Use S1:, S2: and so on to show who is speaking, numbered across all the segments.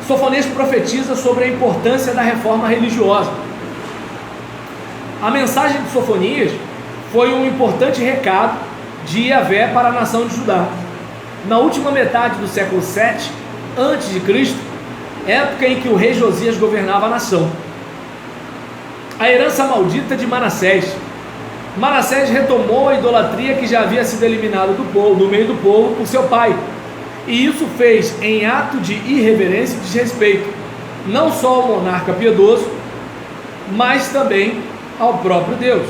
S1: Sofonias profetiza sobre a importância da reforma religiosa. A mensagem de Sofonias foi um importante recado de Yahvé para a nação de Judá. Na última metade do século 7 a.C., época em que o rei Josias governava a nação. A herança maldita de Manassés. Manassés retomou a idolatria que já havia sido eliminada do meio do povo por seu pai, e isso fez em ato de irreverência e desrespeito, não só ao monarca piedoso, mas também ao próprio Deus.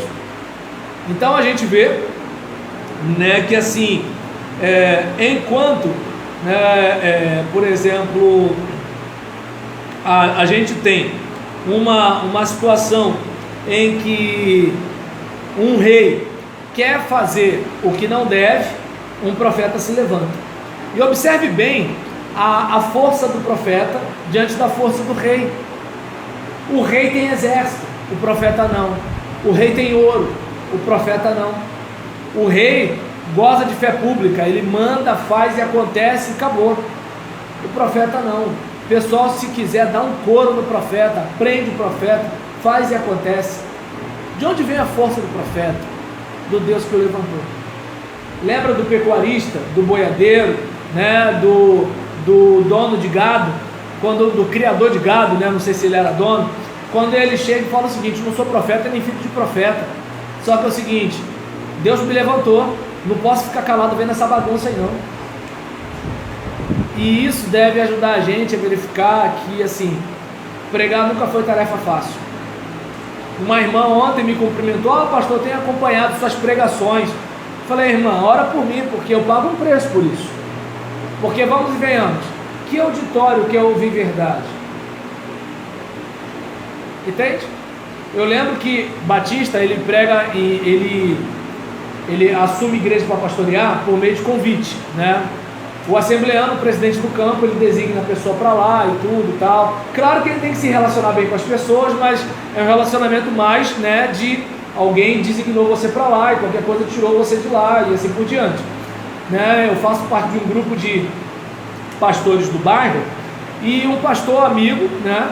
S1: Então a gente vê, né, que assim, enquanto, né, por exemplo, a gente tem uma situação em que um rei quer fazer o que não deve, um profeta se levanta. E observe bem a força do profeta diante da força do rei. O rei tem exército, o profeta não. O rei tem ouro, o profeta não. O rei goza de fé pública, ele manda, faz e acontece e acabou. O profeta não. O pessoal, se quiser, dá um couro no profeta, prende o profeta, faz e acontece. De onde vem a força do profeta? Do Deus que o levantou. Lembra do pecuarista, do boiadeiro, né, do dono de gado, do criador de gado, né, não sei se ele era dono, quando ele chega e fala o seguinte: não sou profeta nem filho de profeta, só que é o seguinte, Deus me levantou, não posso ficar calado vendo essa bagunça aí não. E isso deve ajudar a gente a verificar que, assim, pregar nunca foi tarefa fácil. Uma irmã ontem me cumprimentou: pastor, eu tenho acompanhado suas pregações. Falei: irmã, ora por mim, porque eu pago um preço por isso. Porque vamos e venhamos, que auditório quer ouvir verdade? Entende? Eu lembro que Batista, ele prega e ele assume igreja para pastorear por meio de convite, né? O assembleano, o presidente do campo, ele designa a pessoa para lá e tudo e tal. Claro que ele tem que se relacionar bem com as pessoas, mas é um relacionamento mais, né, de alguém designou você para lá e qualquer coisa tirou você de lá e assim por diante, né? Eu faço parte de um grupo de pastores do bairro e um pastor amigo, né,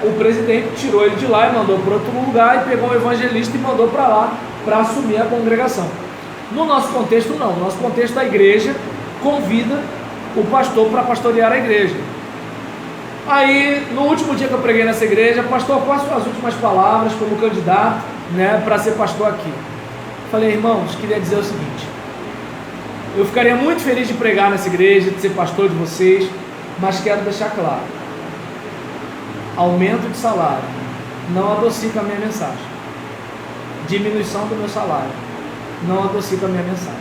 S1: o presidente tirou ele de lá e mandou para outro lugar e pegou um evangelista e mandou para lá para assumir a congregação. No nosso contexto não, no nosso contexto a igreja convida o pastor para pastorear a igreja. Aí no último dia que eu preguei nessa igreja: pastor, quais são as últimas palavras como candidato, né, para ser pastor aqui? Falei: irmãos, queria dizer o seguinte: eu ficaria muito feliz de pregar nessa igreja, de ser pastor de vocês, mas quero deixar claro: aumento de salário não adocica a minha mensagem, diminuição do meu salário não adocica a minha mensagem.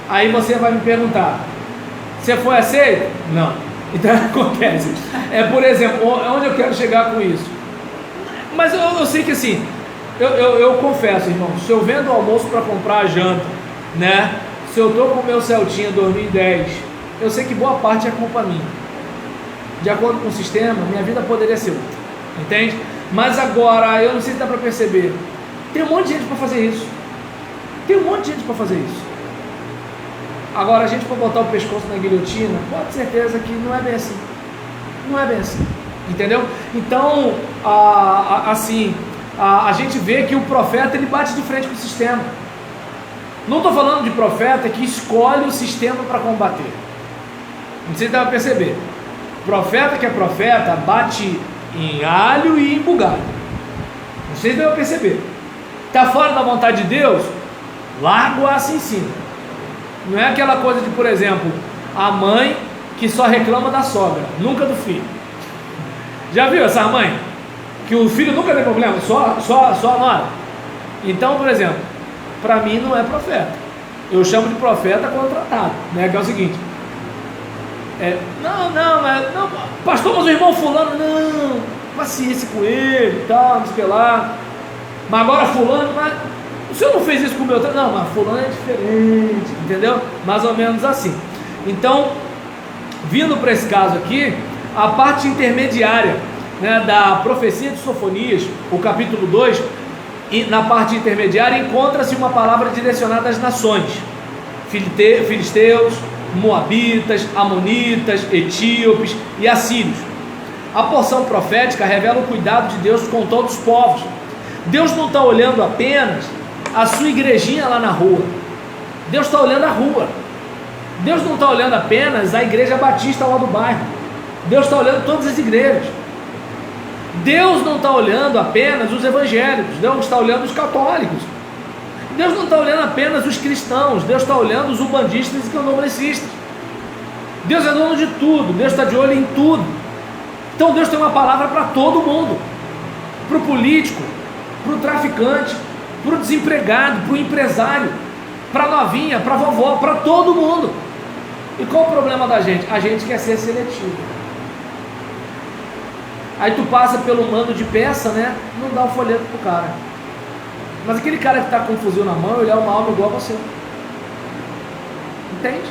S1: Aí você vai me perguntar: você foi aceito? Não. Então acontece, por exemplo, onde eu quero chegar com isso? Mas eu sei que assim, eu confesso, irmão, se eu vendo o almoço para comprar a janta, né, se eu estou com o meu Celtinha 2010, eu sei que boa parte é culpa minha. De acordo com o sistema, minha vida poderia ser outra, entende? Mas agora, eu não sei se dá para perceber, tem um monte de gente para fazer isso. Tem um monte de gente para fazer isso. Agora, a gente for botar o pescoço na guilhotina, pode ter certeza que não é bem assim. Não é bem assim, entendeu? Então, a gente vê que o profeta, ele bate de frente com o sistema. Não estou falando de profeta que escolhe o sistema para combater. Não sei se dá para perceber. Profeta que é profeta bate em alho e em bugalho. Não sei se dá para perceber. Está fora da vontade de Deus? Larga o aço em cima. Não é aquela coisa de, por exemplo, a mãe que só reclama da sogra, nunca do filho. Já viu essa mãe? Que o filho nunca tem problema, só a nora. Então, por exemplo, para mim não é profeta. Eu chamo de profeta contratado, né? Que é o seguinte: não, pastor, mas o irmão fulano, não, paciência com ele e tal, não sei o que lá. Mas agora fulano, o senhor não fez isso com o meu? Não, mas fulano é diferente, entendeu? Mais ou menos assim. Então, vindo para esse caso aqui, a parte intermediária, né, da profecia de Sofonias, o capítulo 2, e na parte intermediária encontra-se uma palavra direcionada às nações, filisteus, moabitas, amonitas, etíopes e assírios. A porção profética revela o cuidado de Deus com todos os povos. Deus não está olhando apenas a sua igrejinha lá na rua. Deus está olhando a rua. Deus não está olhando apenas a igreja batista lá do bairro. Deus está olhando todas as igrejas. Deus não está olhando apenas os evangélicos. Deus está olhando os católicos. Deus não está olhando apenas os cristãos. Deus está olhando os umbandistas e candomblecistas. Deus é dono de tudo. Deus está de olho em tudo. Então Deus tem uma palavra para todo mundo. Para o político, para o traficante, para o desempregado, para o empresário, para a novinha, para a vovó, para todo mundo. E qual o problema da gente? A gente quer ser seletivo. Aí tu passa pelo mando de peça, né? Não dá o folheto pro cara. Mas aquele cara que está com um fuzil na mão, ele é uma alma igual a você. Entende?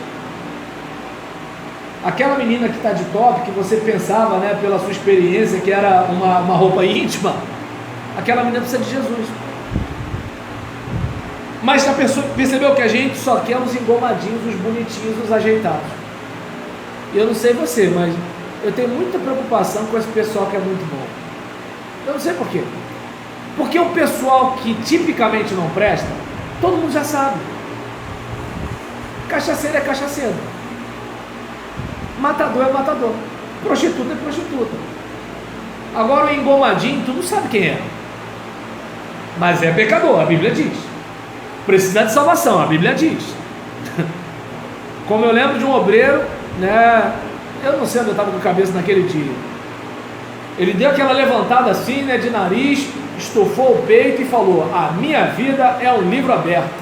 S1: Aquela menina que está de top, que você pensava, né, pela sua experiência, que era uma roupa íntima, aquela menina precisa de Jesus. Mas já percebeu que a gente só quer os engomadinhos, os bonitinhos, os ajeitados? Eu não sei você, mas eu tenho muita preocupação com esse pessoal que é muito bom. Eu não sei por quê. Porque o pessoal que tipicamente não presta, todo mundo já sabe. Cachaceiro é cachaceiro. Matador é matador. Prostituta é prostituta. Agora o engomadinho, tu não sabe quem é. Mas é pecador, a Bíblia diz. Precisa de salvação, a Bíblia diz. Como eu lembro de um obreiro, né? Eu não sei onde eu estava com a cabeça naquele dia. Ele deu aquela levantada assim, né, de nariz, estufou o peito e falou: a minha vida é um livro aberto.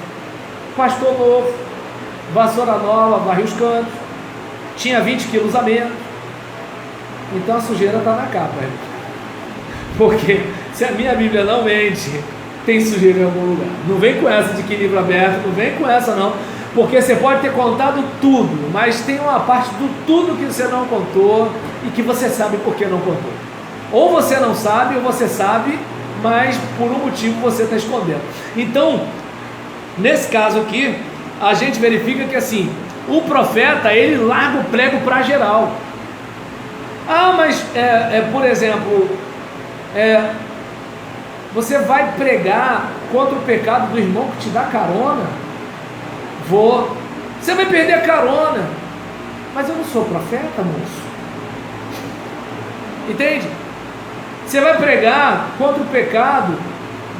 S1: Pastor novo, vassoura nova, varreu os cantos, tinha 20 quilos a menos. Então a sujeira está na capa. Porque se a minha Bíblia não mente, tem sujeira em algum lugar. Não vem com essa de que livro aberto, não vem com essa não. Porque você pode ter contado tudo, mas tem uma parte do tudo que você não contou e que você sabe por que não contou. Ou você não sabe, ou você sabe, mas por um motivo você está escondendo. Então, nesse caso aqui, a gente verifica que assim, o profeta, ele larga o prego para geral. Ah, mas, por exemplo, você vai pregar contra o pecado do irmão que te dá carona? Vou. Você vai perder a carona. Mas eu não sou profeta, moço. Entende? Você vai pregar contra o pecado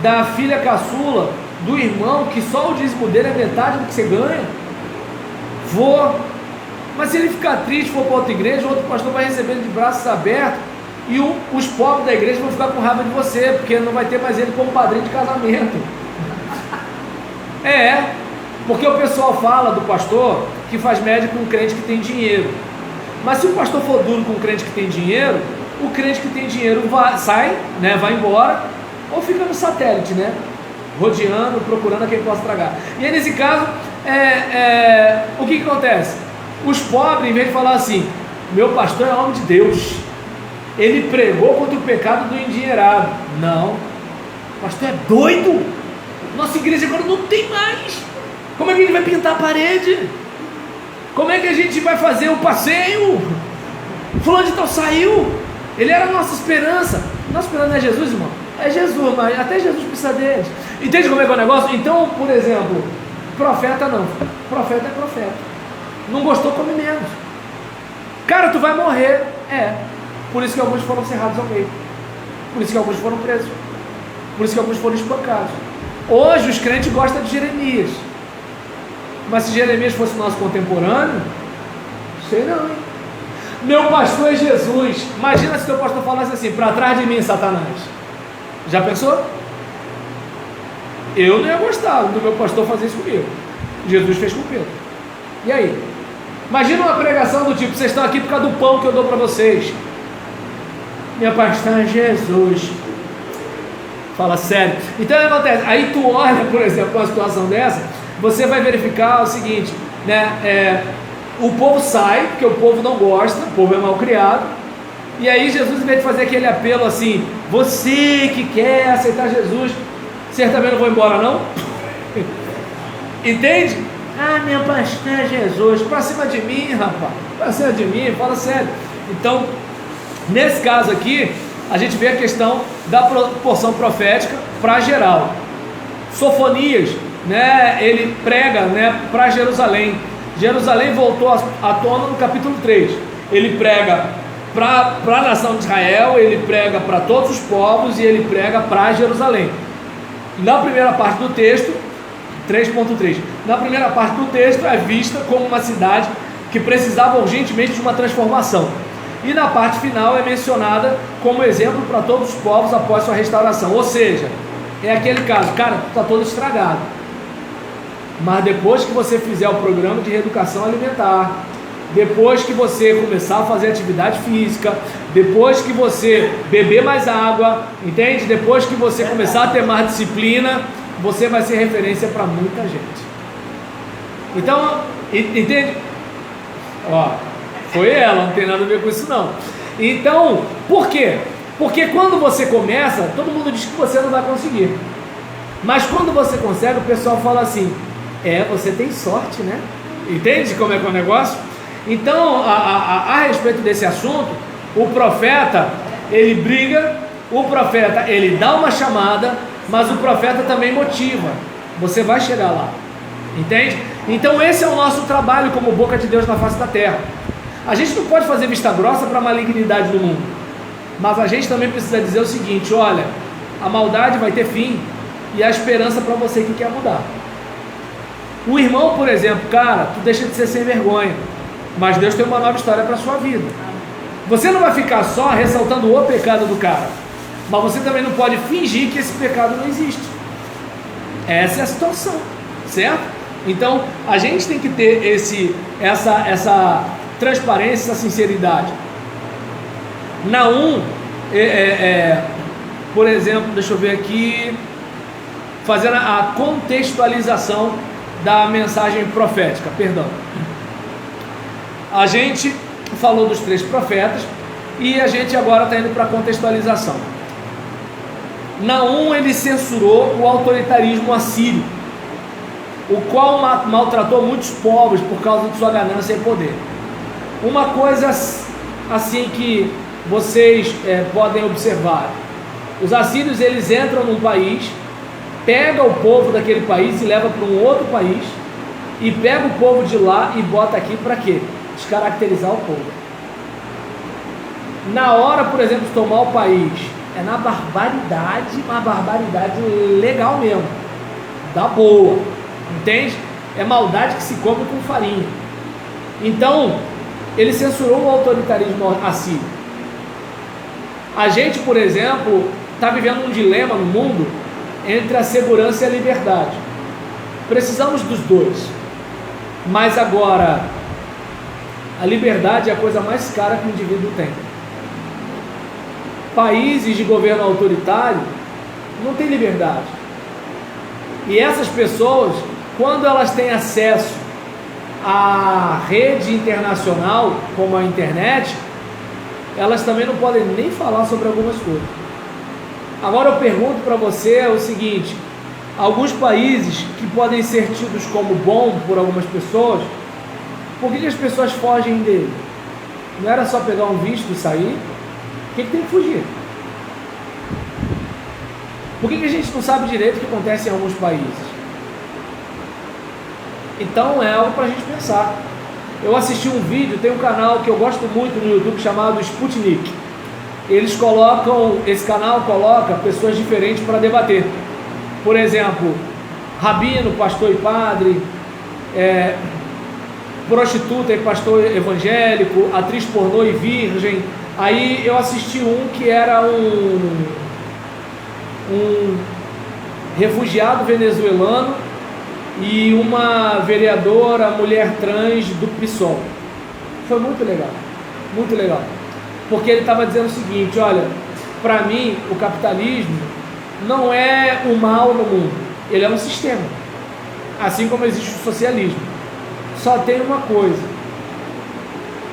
S1: da filha caçula, do irmão que só o dízimo dele é metade do que você ganha? Vou. Mas se ele ficar triste, for para outra igreja, outro pastor vai receber ele de braços abertos e os pobres da igreja vão ficar com raiva de você, porque não vai ter mais ele como padrinho de casamento. Porque o pessoal fala do pastor que faz média com um crente que tem dinheiro. Mas se o pastor for duro com um crente que tem dinheiro, o crente que tem dinheiro sai, né, vai embora, ou fica no satélite, né, rodeando, procurando a quem possa tragar. E aí nesse caso, o que acontece? Os pobres, em vez de falar assim, meu pastor é homem de Deus, ele pregou contra o pecado do endinheirado. Não, o pastor é doido, nossa igreja agora não tem mais. Como é que a gente vai pintar a parede? Como é que a gente vai fazer o passeio? Fulano de tal saiu, ele era a nossa esperança. Nossa esperança não é Jesus, irmão? É Jesus, mas até Jesus precisa deles. Entende como é que é o negócio? Então, por exemplo, profeta não. Profeta é profeta. Não gostou, come menos. Cara, tu vai morrer. Por isso que alguns foram cerrados ao meio. Por isso que alguns foram presos. Por isso que alguns foram espancados. Hoje os crentes gostam de Jeremias. Mas se Jeremias fosse nosso contemporâneo, sei não, hein? Meu pastor é Jesus. Imagina se teu pastor falasse assim: para trás de mim, Satanás. Já pensou? Eu não ia gostar do meu pastor fazer isso comigo. Jesus fez com Pedro. E aí? Imagina uma pregação do tipo: vocês estão aqui por causa do pão que eu dou para vocês. Meu pastor é Jesus. Fala sério. Então o que acontece? Aí tu olha, por exemplo, uma situação dessa, você vai verificar o seguinte, né? O povo sai, porque o povo não gosta, o povo é mal criado. E aí Jesus, em vez de fazer aquele apelo assim: você que quer aceitar Jesus, certamente não vou embora não. Entende? Ah, meu pastor é Jesus. Pra cima de mim, rapaz. Pra cima de mim, fala sério. Então, nesse caso aqui, a gente vê a questão da porção profética para geral. Sofonias, né, ele prega, né, para Jerusalém. Jerusalém voltou à tona no capítulo 3. Ele prega para a nação de Israel, ele prega para todos os povos e ele prega para Jerusalém. Na primeira parte do texto, 3.3, na primeira parte do texto é vista como uma cidade que precisava urgentemente de uma transformação. E na parte final é mencionada como exemplo para todos os povos após sua restauração. Ou seja, é aquele caso, cara, está todo estragado. Mas depois que você fizer o programa de reeducação alimentar, depois que você começar a fazer atividade física, depois que você beber mais água, entende? Depois que você começar a ter mais disciplina, você vai ser referência para muita gente. Então, entende? Ó, foi ela, não tem nada a ver com isso não. Então, por quê? Porque quando você começa, todo mundo diz que você não vai conseguir. Mas quando você consegue, o pessoal fala assim, você tem sorte, né? Entende como é que é o negócio? Então, a respeito desse assunto, o profeta, ele briga, o profeta, ele dá uma chamada, mas o profeta também motiva. Você vai chegar lá, entende? Então esse é o nosso trabalho como boca de Deus na face da terra. A gente não pode fazer vista grossa para a malignidade do mundo, mas a gente também precisa dizer o seguinte, olha, a maldade vai ter fim e a esperança para você que quer mudar. O irmão, por exemplo, cara, tu deixa de ser sem vergonha, mas Deus tem uma nova história para a sua vida. Você não vai ficar só ressaltando o pecado do cara, mas você também não pode fingir que esse pecado não existe. Essa é a situação, certo? Então a gente tem que ter essa transparência, essa sinceridade. Naum, por exemplo, deixa eu ver aqui, fazendo a contextualização da mensagem profética, perdão. A gente falou dos 3 profetas e a gente agora está indo para a contextualização. Naum, ele censurou o autoritarismo assírio, o qual maltratou muitos povos por causa de sua ganância e poder. Uma coisa assim que vocês podem observar, os assírios, eles entram num país, pega o povo daquele país e leva para um outro país, e pega o povo de lá e bota aqui para quê? Descaracterizar o povo. Na hora, por exemplo, de tomar o país, é na barbaridade, uma barbaridade legal mesmo, da boa, entende? É maldade que se come com farinha. Então, ele censurou o autoritarismo assírio. A gente, por exemplo, está vivendo um dilema no mundo entre a segurança e a liberdade. Precisamos dos dois, mas agora a liberdade é a coisa mais cara que o indivíduo tem. Países de governo autoritário não têm liberdade, e essas pessoas, quando elas têm acesso à rede internacional, como a internet, elas também não podem nem falar sobre algumas coisas. Agora eu pergunto para você o seguinte, alguns países que podem ser tidos como bons por algumas pessoas, por que as pessoas fogem dele? Não era só pegar um visto e sair? Por que tem que fugir? Por que a gente não sabe direito o que acontece em alguns países? Então é algo para a gente pensar. Eu assisti um vídeo, tem um canal que eu gosto muito no YouTube chamado Sputnik. Eles colocam, esse canal coloca pessoas diferentes para debater. Por exemplo, rabino, pastor e padre, prostituta e pastor evangélico, atriz pornô e virgem. Aí eu assisti um que era um refugiado venezuelano e uma vereadora mulher trans do PSOL. Foi muito legal, muito legal, porque ele estava dizendo o seguinte, olha, para mim o capitalismo não é o mal no mundo, ele é um sistema, assim como existe o socialismo. Só tem uma coisa,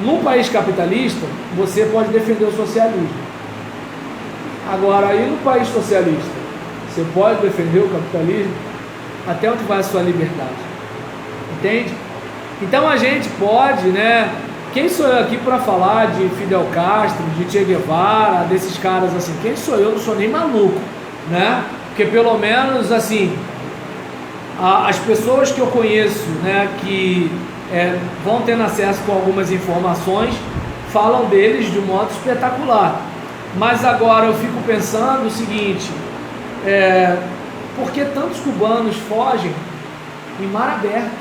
S1: num país capitalista você pode defender o socialismo, agora aí no país socialista você pode defender o capitalismo? Até onde vai a sua liberdade? entende? Então a gente pode, né? Quem sou eu aqui para falar de Fidel Castro, de Che Guevara, desses caras assim? Quem sou eu? Não sou nem maluco, né? Porque pelo menos assim, as pessoas que eu conheço, né, que vão tendo acesso com algumas informações, falam deles de um modo espetacular. Mas agora eu fico pensando o seguinte, por que tantos cubanos fogem em mar aberto?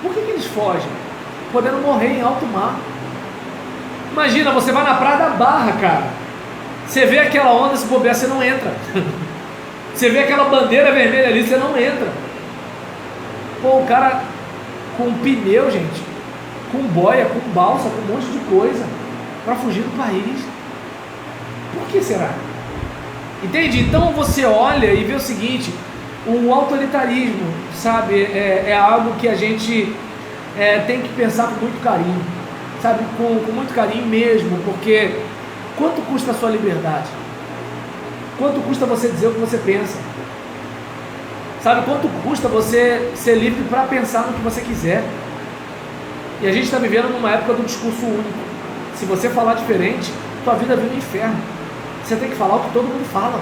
S1: Por que eles fogem? Podendo morrer em alto mar. Imagina, você vai na praia da Barra, cara, você vê aquela onda, se bobear, você não entra. Você vê aquela bandeira vermelha ali, você não entra. Pô, o cara com pneu, gente, com boia, com balsa, com um monte de coisa, para fugir do país. Por que será? Entende? Então você olha e vê o seguinte, o autoritarismo, sabe, é algo que a gente tem que pensar com muito carinho, sabe, com muito carinho mesmo, porque quanto custa a sua liberdade? Quanto custa você dizer o que você pensa? Sabe, quanto custa você ser livre para pensar no que você quiser? E a gente está vivendo numa época do discurso único. Se você falar diferente, tua vida vira um inferno. Você tem que falar o que todo mundo fala.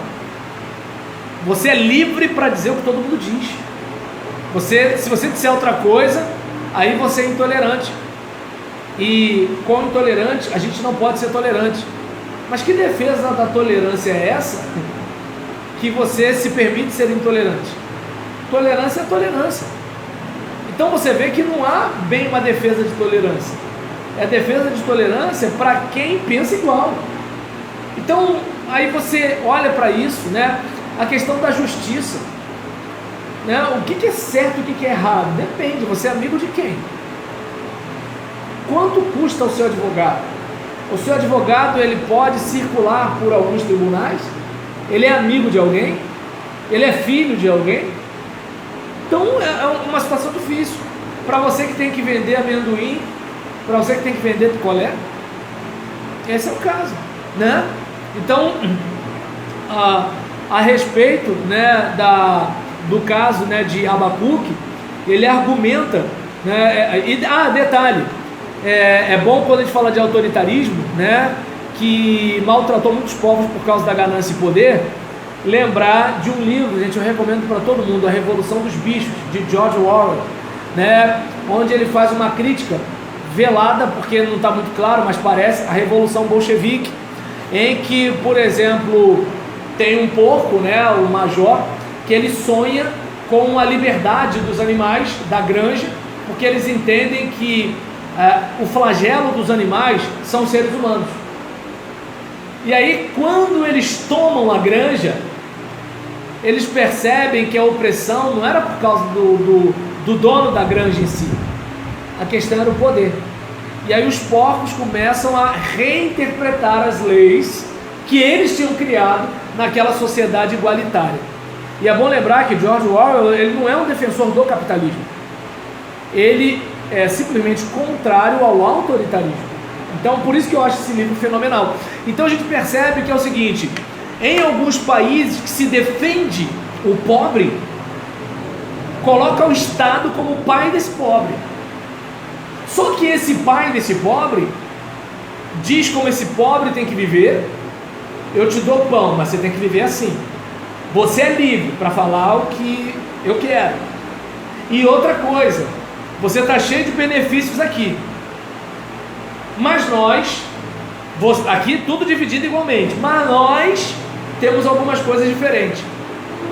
S1: Você é livre para dizer o que todo mundo diz. Se você disser outra coisa, aí você é intolerante. E com intolerante, a gente não pode ser tolerante. Mas que defesa da tolerância é essa que você se permite ser intolerante? Tolerância é tolerância. Então você vê que não há bem uma defesa de tolerância. É defesa de tolerância para quem pensa igual. Então aí você olha para isso, né? A questão da justiça, né? O que é certo e o que é errado? Depende, você é amigo de quem? Quanto custa o seu advogado? O seu advogado, ele pode circular por alguns tribunais? Ele é amigo de alguém? Ele é filho de alguém? Então é uma situação difícil. Para você que tem que vender amendoim, para você que tem que vender picolé, esse é o caso, né? Então, a respeito, né, do caso, né, de Abacuque, ele argumenta, né, detalhe, é bom quando a gente fala de autoritarismo, né, que maltratou muitos povos por causa da ganância e poder, lembrar de um livro, gente, eu recomendo para todo mundo, A Revolução dos Bichos, de George Orwell, né, onde ele faz uma crítica velada, porque não está muito claro, mas parece, a Revolução Bolchevique, em que, por exemplo, tem um porco, né, o major, que ele sonha com a liberdade dos animais da granja, porque eles entendem que o flagelo dos animais são os seres humanos. E aí, quando eles tomam a granja, eles percebem que a opressão não era por causa do dono da granja em si. A questão era o poder. E aí os porcos começam a reinterpretar as leis que eles tinham criado naquela sociedade igualitária. E é bom lembrar que George Orwell, ele não é um defensor do capitalismo. Ele é simplesmente contrário ao autoritarismo. Então, por isso que eu acho esse livro fenomenal. Então a gente percebe que é o seguinte, em alguns países que se defende o pobre, coloca o Estado como pai desse pobre. Só que esse pai desse pobre diz como esse pobre tem que viver. Eu te dou pão, mas você tem que viver assim. Você é livre para falar o que eu quero. E outra coisa, você está cheio de benefícios aqui, mas nós, aqui tudo dividido igualmente, mas nós temos algumas coisas diferentes.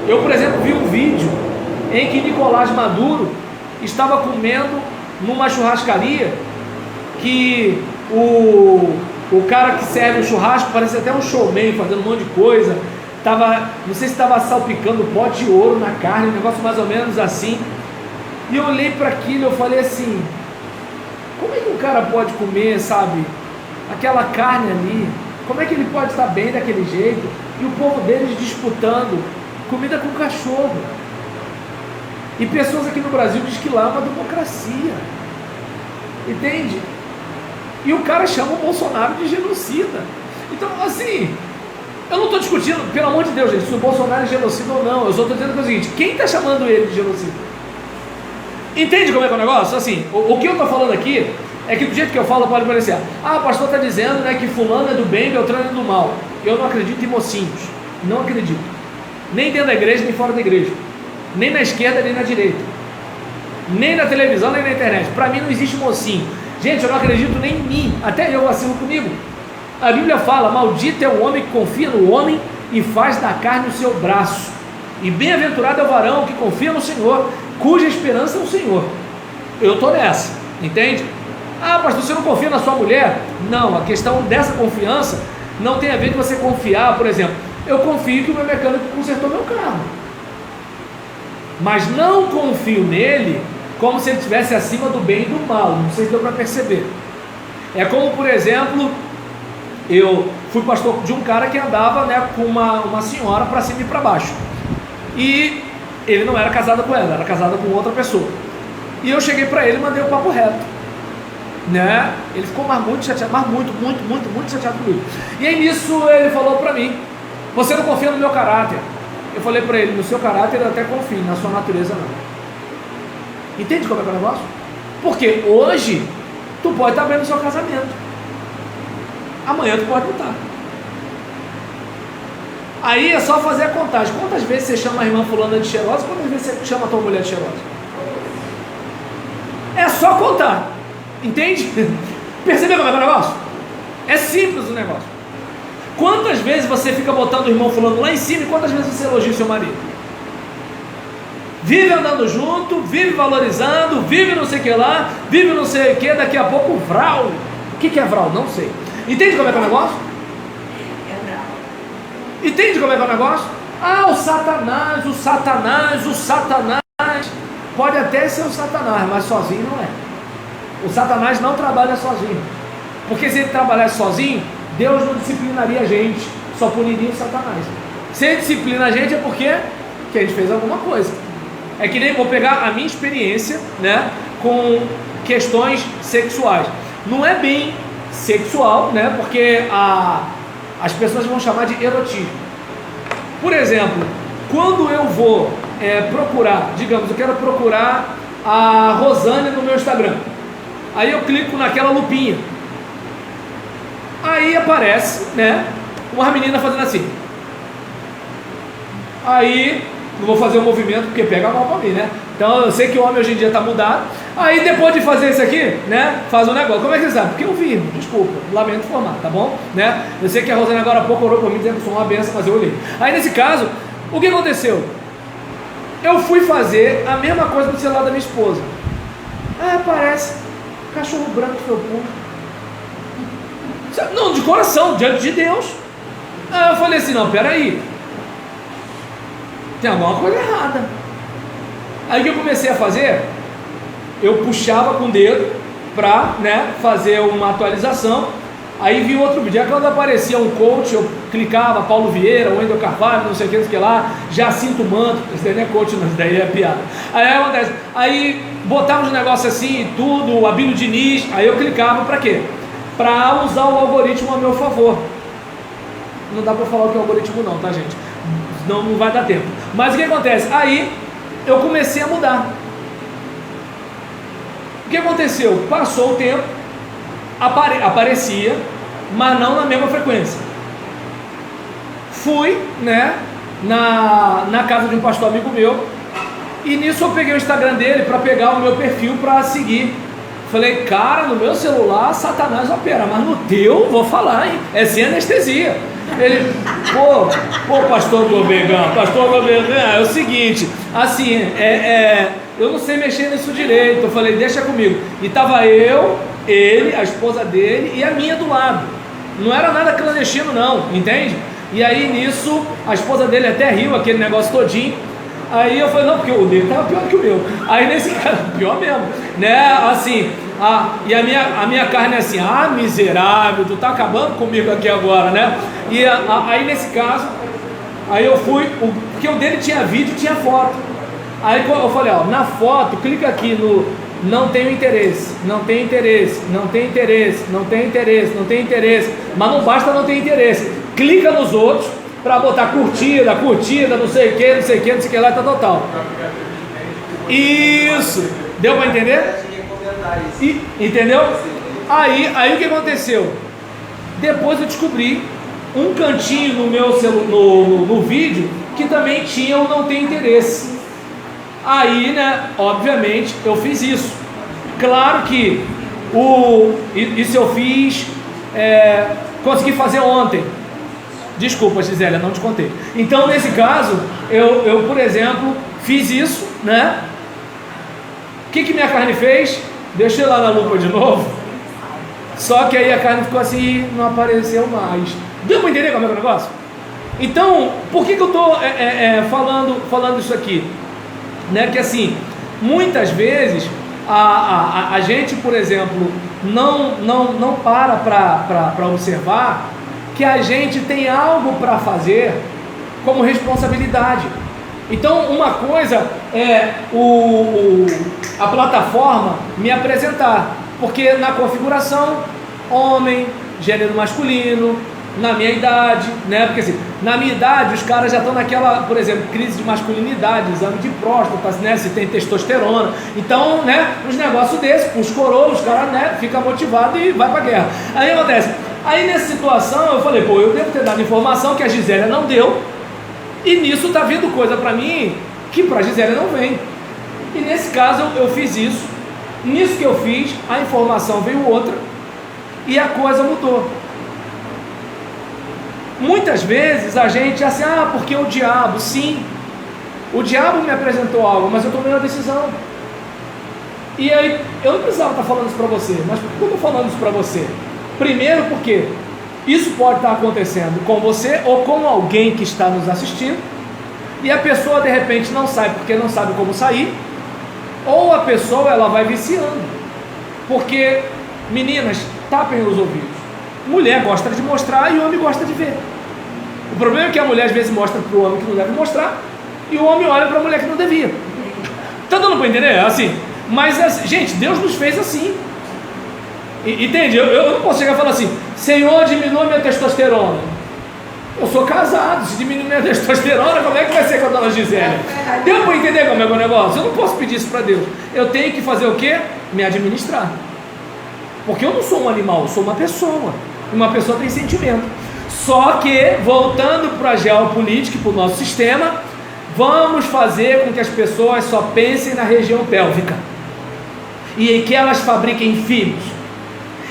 S1: Eu, por exemplo, vi um vídeo em que Nicolás Maduro estava comendo numa churrascaria, que o cara que serve o churrasco parece até um showman, fazendo um monte de coisa, não sei se estava salpicando pó de ouro na carne, um negócio mais ou menos assim. E eu olhei para aquilo e eu falei assim, como é que um cara pode comer, sabe, aquela carne ali? Como é que ele pode estar bem daquele jeito? E o povo deles disputando comida com cachorro. E pessoas aqui no Brasil dizem que lá é uma democracia. Entende? E o cara chama o Bolsonaro de genocida. Então, assim, eu não estou discutindo, pelo amor de Deus, gente, se o Bolsonaro é genocida ou não. Eu só estou dizendo que é o seguinte, quem está chamando ele de genocida? Entende como é que é o negócio? Assim, o que eu estou falando aqui é que do jeito que eu falo pode parecer, o pastor está dizendo, né, que fulano é do bem, Beltrano é do mal. Eu não acredito em mocinhos, não acredito, nem dentro da igreja, nem fora da igreja, nem na esquerda, nem na direita, nem na televisão, nem na internet. Para mim não existe mocinho. Gente, eu não acredito nem em mim, até eu vacilo comigo. A Bíblia fala, maldito é o homem que confia no homem e faz da carne o seu braço, e bem-aventurado é o varão que confia no Senhor, cuja esperança é o Senhor. Eu estou nessa, entende? Pastor, você não confia na sua mulher? Não, a questão dessa confiança não tem a ver com você confiar. Por exemplo, eu confio que o meu mecânico consertou meu carro, mas não confio nele como se ele estivesse acima do bem e do mal. Não sei se deu para perceber. É como, por exemplo, eu fui pastor de um cara que andava, né, com uma senhora para cima e para baixo, e ele não era casado com ela, era casado com outra pessoa. E eu cheguei para ele e mandei o papo reto, né? Ele ficou muito chateado, muito chateado comigo. E aí nisso ele falou para mim: você não confia no meu caráter? Eu falei para ele: no seu caráter eu até confio, na sua natureza não. Entende como é que é o negócio? Porque hoje tu pode estar bem no seu casamento, amanhã tu pode não estar. Aí é só fazer a contagem. Quantas vezes você chama a irmã fulana de cheirosa? Quantas vezes você chama a tua mulher de cheirosa? É só contar. Entende? Percebeu como é o negócio? É simples o negócio. Quantas vezes você fica botando o irmão fulano lá em cima e quantas vezes você elogia o seu marido? Vive andando junto, vive valorizando, vive não sei o que lá, vive não sei o que, daqui a pouco vral. O que é vral? Não sei. Entende como é que é o negócio? Entende como é que é o negócio? O Satanás, o Satanás, o Satanás. Pode até ser o Satanás, mas sozinho não é. O Satanás não trabalha sozinho, porque se ele trabalhasse sozinho, Deus não disciplinaria a gente, só puniria o Satanás. Se ele disciplina a gente é porque a gente fez alguma coisa. É que nem vou pegar a minha experiência, né, com questões sexuais. Não é bem sexual, né, porque as pessoas vão chamar de erotismo. Por exemplo, quando eu vou procurar, digamos, eu quero procurar a Rosane no meu Instagram, aí eu clico naquela lupinha, aí aparece, né, uma menina fazendo assim. Aí não vou fazer o movimento porque pega mal pra mim, né? Então eu sei que o homem hoje em dia tá mudado. Aí depois de fazer isso aqui, né, faz um negócio. Como é que você sabe? Porque eu vi, desculpa, lamento informar, tá bom? Né? Eu sei que a Rosane agora há pouco orou por mim dizendo que eu sou uma benção, mas eu olhei. Aí nesse caso, o que aconteceu? Eu fui fazer a mesma coisa no celular da minha esposa. Aparece cachorro branco felpudo. Não, de coração, diante de Deus. Aí eu falei assim: não, peraí, tem alguma coisa errada. Aí o que eu comecei a fazer? Eu puxava com o dedo para, né, fazer uma atualização. Aí vi outro vídeo. Aí quando aparecia um coach, eu clicava, Paulo Vieira, Wendel Carvalho, não sei o que lá, Jacinto Manto. Esse daí não é coach, não, esse daí é piada. Aí acontece, aí botava uns negócios assim e tudo, Abílio Diniz. Aí eu clicava para quê? Para usar o algoritmo a meu favor. Não dá para falar o que é algoritmo não, tá, gente? Não vai dar tempo. Mas o que acontece? Aí eu comecei a mudar. O que aconteceu? Passou o tempo, aparecia, mas não na mesma frequência. Fui, né, na casa de um pastor amigo meu, e nisso eu peguei o Instagram dele para pegar o meu perfil para seguir. Falei: cara, no meu celular Satanás opera, mas no teu, vou falar, hein, é sem anestesia. Ele: pô, pastor Gobegão, é o seguinte, assim, eu não sei mexer nisso direito. Eu falei: deixa comigo. E tava eu, ele, a esposa dele e a minha do lado. Não era nada clandestino não, entende? E aí nisso, a esposa dele até riu, aquele negócio todinho. Aí eu falei: não, porque o dele tava pior que o meu. Aí nesse caso, pior mesmo, né, assim, e a minha carne é assim: miserável, tu tá acabando comigo aqui agora, né? E aí nesse caso, aí eu fui, porque o dele tinha vídeo, tinha foto. Aí eu falei: na foto, clica aqui no não tenho interesse, não tem interesse, não tem interesse, não tem interesse, não tem interesse. Mas não basta não ter interesse, clica nos outros para botar curtida, não sei o que lá, tal. Isso. Deu para entender? Entendeu? Aí o que aconteceu? Depois eu descobri um cantinho no meu no vídeo que também tinha ou não tem interesse. Aí, né, obviamente, eu fiz isso. Claro que isso eu fiz, consegui fazer ontem. Desculpa, Gisele, não te contei. Então, nesse caso, eu, por exemplo, fiz isso, né? O que minha carne fez? Deixei lá na lupa de novo. Só que aí a carne ficou assim e não apareceu mais. Deu para entender como é o negócio? Então, por que eu estou falando isso aqui? Né? Que assim, muitas vezes a gente, por exemplo, não para observar que a gente tem algo para fazer como responsabilidade. Então, uma coisa é a plataforma me apresentar, porque na configuração, homem, gênero masculino, na minha idade, né? Porque assim, na minha idade os caras já estão naquela, por exemplo, crise de masculinidade, exame de próstata, né? Se tem testosterona, então, né? Uns negócios desses, os coroas, os caras, né? Fica motivado e vai pra guerra. Aí acontece, aí nessa situação eu falei, pô, eu devo ter dado informação que a Gisélia não deu, e nisso tá vindo coisa pra mim que pra Gisélia não vem. E nesse caso eu fiz isso, nisso que eu fiz, a informação veio outra, e a coisa mudou. Muitas vezes a gente assim, porque o diabo, sim, o diabo me apresentou algo, mas eu tomei uma decisão. E aí, eu não precisava estar falando isso para você, mas por que eu estou falando isso para você? Primeiro porque isso pode estar acontecendo com você ou com alguém que está nos assistindo, e a pessoa de repente não sai porque não sabe como sair, ou a pessoa ela vai viciando, porque, meninas, tapem os ouvidos. Mulher gosta de mostrar e o homem gosta de ver. O problema é que a mulher às vezes mostra para o homem que não deve mostrar, e o homem olha para a mulher que não devia. Tá dando para entender? Assim, mas, gente, Deus nos fez assim. Entende? Eu não posso chegar e falar assim, Senhor, diminua minha testosterona. Eu sou casado, se diminuir minha testosterona, como é que vai ser com a dona Gisélia? Deu para entender como é o negócio? Eu não posso pedir isso para Deus. Eu tenho que fazer o quê? Me administrar. Porque eu não sou um animal, eu sou uma pessoa. Uma pessoa tem sentimento. Só que, voltando para a geopolítica e para o nosso sistema, vamos fazer com que as pessoas só pensem na região pélvica. E que elas fabriquem filhos.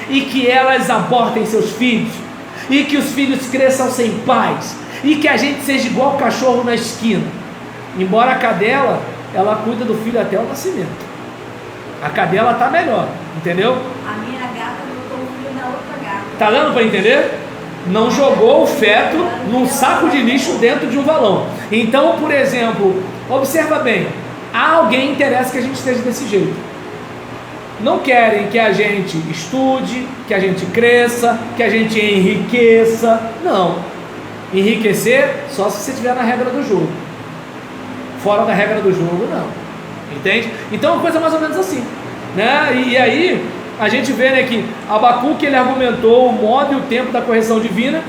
S1: E que elas abortem seus filhos. E que os filhos cresçam sem pais. E que a gente seja igual o cachorro na esquina. Embora a cadela, ela cuida do filho até o nascimento. A cadela está melhor, entendeu?
S2: A minha gata botou o filho da outra gata.
S1: Tá dando para entender? Não jogou o feto num saco de lixo dentro de um valão. Então, por exemplo, observa bem, a alguém interessa que a gente esteja desse jeito. Não querem que a gente estude, que a gente cresça, que a gente enriqueça. Não. Enriquecer só se você estiver na regra do jogo. Fora da regra do jogo, não. Entende? Então é uma coisa mais ou menos assim, né? E aí a gente vê, né, que Abacuque ele argumentou o modo e o tempo da correção divina,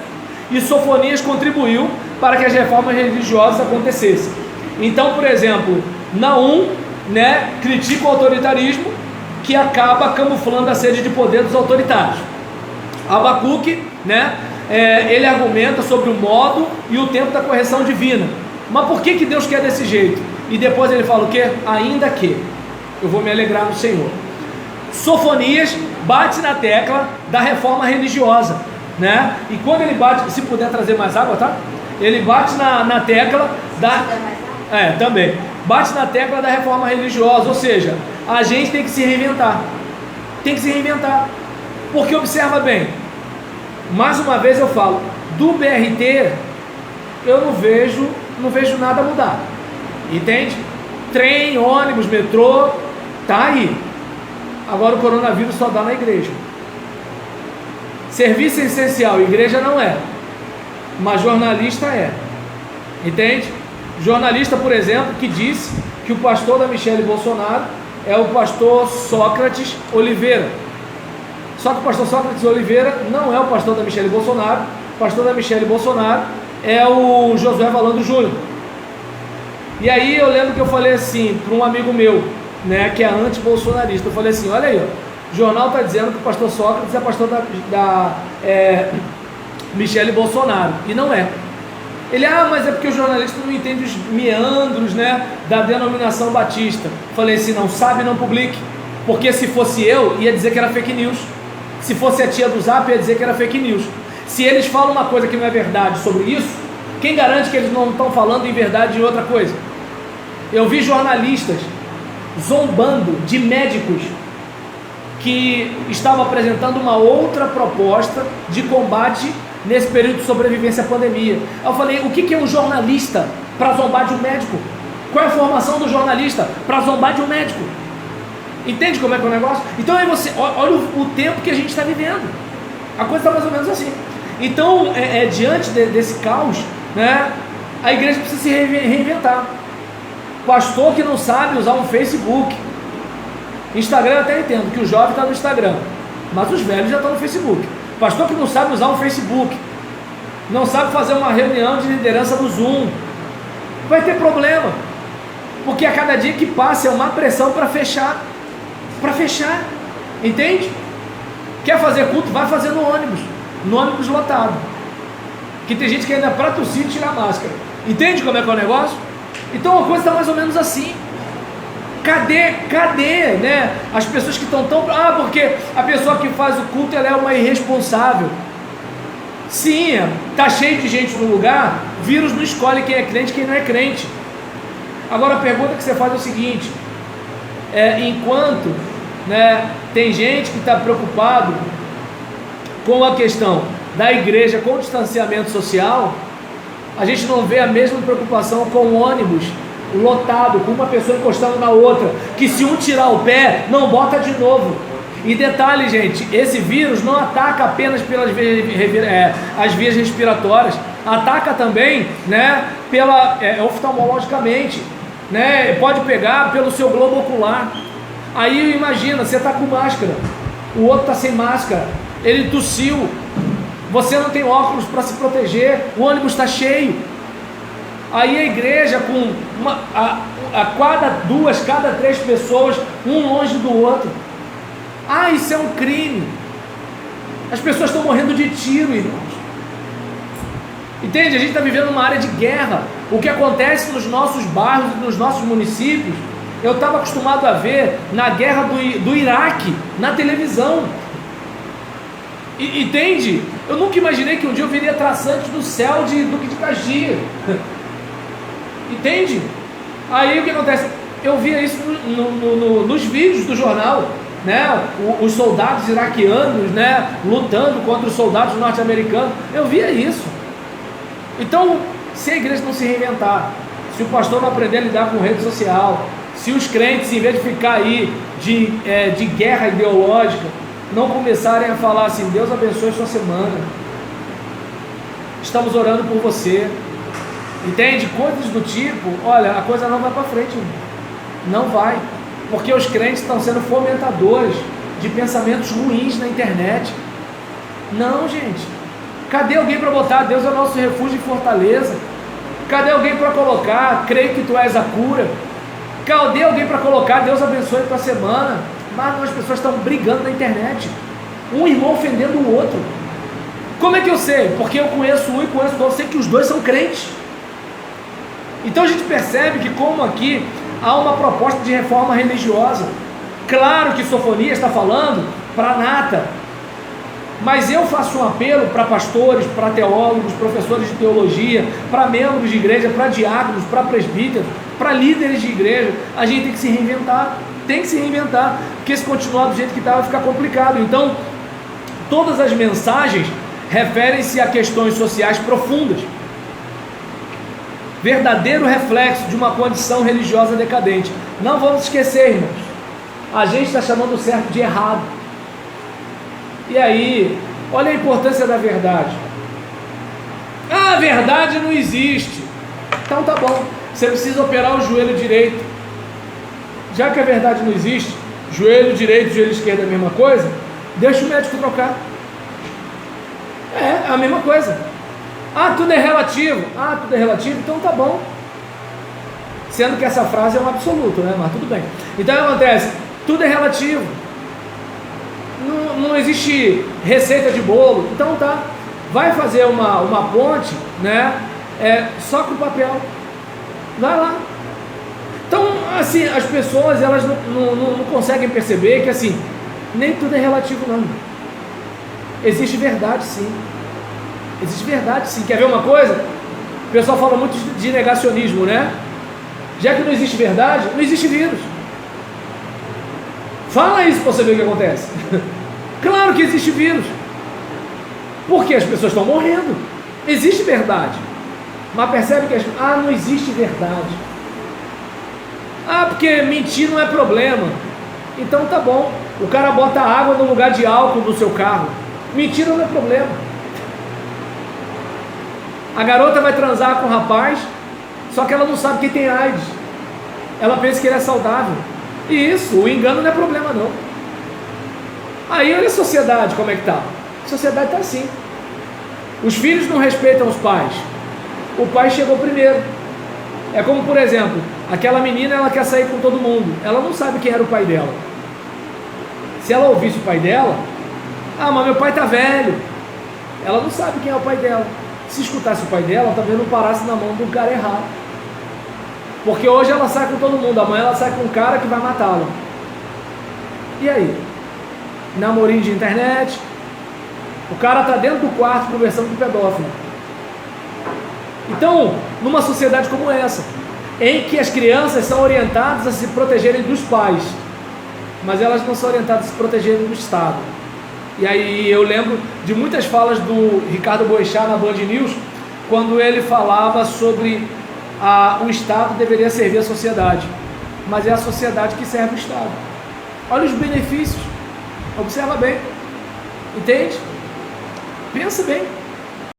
S1: e Sofonias contribuiu para que as reformas religiosas acontecessem. Então, por exemplo, Naum, né, critica o autoritarismo que acaba camuflando a sede de poder dos autoritários. Abacuque, né, ele argumenta sobre o modo e o tempo da correção divina. Mas por que Deus quer desse jeito? E depois ele fala o quê? Ainda que eu vou me alegrar no Senhor. Sofonias bate na tecla da reforma religiosa, né? E quando ele bate, se puder trazer mais água, tá? Ele bate na tecla da... também. Bate na tecla da reforma religiosa, ou seja, a gente tem que se reinventar. Tem que se reinventar. Porque observa bem, mais uma vez eu falo, do BRT eu não vejo nada mudar. Entende? Trem, ônibus, metrô, tá aí. Agora o coronavírus só dá na igreja. Serviço essencial, igreja não é. Mas jornalista é. Entende? Jornalista, por exemplo, que disse que o pastor da Michele Bolsonaro é o pastor Sócrates Oliveira. Só que o pastor Sócrates Oliveira não é o pastor da Michele Bolsonaro. O pastor da Michele Bolsonaro é o Josué Valandro Júnior. E aí eu lembro que eu falei assim para um amigo meu, né, que é anti-bolsonarista. Eu falei assim, olha aí, ó, o jornal está dizendo que o pastor Sócrates é pastor da Michele Bolsonaro, e não é. Ele, mas é porque o jornalista não entende os meandros, né, da denominação batista. Falei assim, não sabe, não publique, porque se fosse eu, ia dizer que era fake news. Se fosse a tia do Zap, ia dizer que era fake news. Se eles falam uma coisa que não é verdade sobre isso, quem garante que eles não estão falando em verdade de outra coisa? Eu vi jornalistas zombando de médicos que estavam apresentando uma outra proposta de combate nesse período de sobrevivência à pandemia. Eu falei, o que é um jornalista para zombar de um médico? Qual é a formação do jornalista para zombar de um médico? Entende como é que é o negócio? Então aí você, olha o tempo que a gente está vivendo. A coisa está mais ou menos assim. Então, diante desse caos, né, a igreja precisa se reinventar. Pastor que não sabe usar um Facebook. Instagram eu até entendo que o jovem está no Instagram, mas os velhos já estão no Facebook. Pastor que não sabe usar um Facebook, não sabe fazer uma reunião de liderança no Zoom, vai ter problema, porque a cada dia que passa é uma pressão para fechar, entende? Quer fazer culto? Vai fazer no ônibus lotado, que tem gente que ainda para tossir e tirar a máscara. Entende como é que é o negócio? Então a coisa está mais ou menos assim. Cadê, né, as pessoas que estão tão... porque a pessoa que faz o culto, ela é uma irresponsável. Sim, tá cheio de gente no lugar, vírus não escolhe quem é crente e quem não é crente. Agora a pergunta que você faz é o seguinte, enquanto, né, tem gente que está preocupado com a questão da igreja com o distanciamento social, a gente não vê a mesma preocupação com o ônibus lotado, com uma pessoa encostando na outra, que se um tirar o pé, não bota de novo. E detalhe, gente, esse vírus não ataca apenas pelas as vias respiratórias, ataca também, né, oftalmologicamente, né, pode pegar pelo seu globo ocular. Aí imagina, você está com máscara, o outro está sem máscara, ele tossiu, você não tem óculos para se proteger, o ônibus está cheio. Aí a igreja com cada 3 pessoas, um longe do outro. Isso é um crime. As pessoas estão morrendo de tiro, irmãos. Entende? A gente está vivendo uma área de guerra. O que acontece nos nossos bairros, nos nossos municípios, eu estava acostumado a ver na guerra do Iraque, na televisão. Entende? Eu nunca imaginei que um dia eu veria traçantes do céu de Duque de Caxias. Entende? Aí o que acontece? Eu via isso nos vídeos do jornal, né? Os soldados iraquianos, né, lutando contra os soldados norte-americanos. Eu via isso. Então, se a igreja não se reinventar, se o pastor não aprender a lidar com rede social, se os crentes, em vez de ficar aí de guerra ideológica, não começarem a falar assim, Deus abençoe sua semana, estamos orando por você, entende? Coisas do tipo, olha, a coisa não vai para frente, não vai, porque os crentes estão sendo fomentadores de pensamentos ruins na internet. Não, gente, cadê alguém para botar Deus é o nosso refúgio e fortaleza? Cadê alguém para colocar, creio que tu és a cura? Cadê alguém para colocar, Deus abençoe tua semana? Mas as pessoas estão brigando na internet, um irmão ofendendo o outro. Como é que eu sei? Porque eu conheço um e conheço o outro, sei que os dois são crentes. Então a gente percebe que, como aqui há uma proposta de reforma religiosa, claro que Sofonias está falando para a nata, mas eu faço um apelo para pastores, para teólogos, professores de teologia, para membros de igreja, para diáconos, para presbíteros, para líderes de igreja. A gente tem que se reinventar, porque se continuar do jeito que está vai ficar complicado. Então, todas as mensagens referem-se a questões sociais profundas, verdadeiro reflexo de uma condição religiosa decadente. Não vamos esquecer, irmãos, a gente está chamando o certo de errado. E aí, olha a importância da verdade. A verdade não existe. Então tá bom, você precisa operar o joelho direito. Já que a verdade não existe, joelho direito, joelho esquerdo é a mesma coisa, deixa o médico trocar. É a mesma coisa. Tudo é relativo. Tudo é relativo, então tá bom. Sendo que essa frase é um absoluto, né? Mas tudo bem. Então o que acontece? Tudo é relativo. Não existe receita de bolo. Então tá, vai fazer uma ponte, né? Só com papel. Vai lá. Então, assim, as pessoas elas não conseguem perceber que assim, nem tudo é relativo não. Existe verdade sim. Existe verdade sim. Quer ver uma coisa? O pessoal fala muito de negacionismo, né? Já que não existe verdade, não existe vírus. Fala isso para você ver o que acontece. Claro que existe vírus. Porque as pessoas estão morrendo. Existe verdade. Mas percebe que não existe verdade. Porque mentir não é problema. Então tá bom. O cara bota água no lugar de álcool no seu carro. Mentira não é problema. A garota vai transar com o rapaz, só que ela não sabe que tem AIDS. Ela pensa que ele é saudável. E isso, o engano não é problema não. Aí olha a sociedade como é que tá. A sociedade tá assim. Os filhos não respeitam os pais. O pai chegou primeiro. É como, por exemplo, aquela menina, ela quer sair com todo mundo. Ela não sabe quem era o pai dela. Se ela ouvisse o pai dela, mas meu pai tá velho. Ela não sabe quem é o pai dela. Se escutasse o pai dela, talvez não parasse na mão do cara errado. Porque hoje ela sai com todo mundo, amanhã ela sai com um cara que vai matá-la. E aí? Namorinho de internet. O cara está dentro do quarto conversando com o pedófilo. Então, numa sociedade como essa, em que as crianças são orientadas a se protegerem dos pais, mas elas não são orientadas a se protegerem do Estado. E aí eu lembro de muitas falas do Ricardo Boechat na Band News, quando ele falava sobre o Estado deveria servir a sociedade, mas é a sociedade que serve o Estado. Olha os benefícios, observa bem, entende? Pensa bem.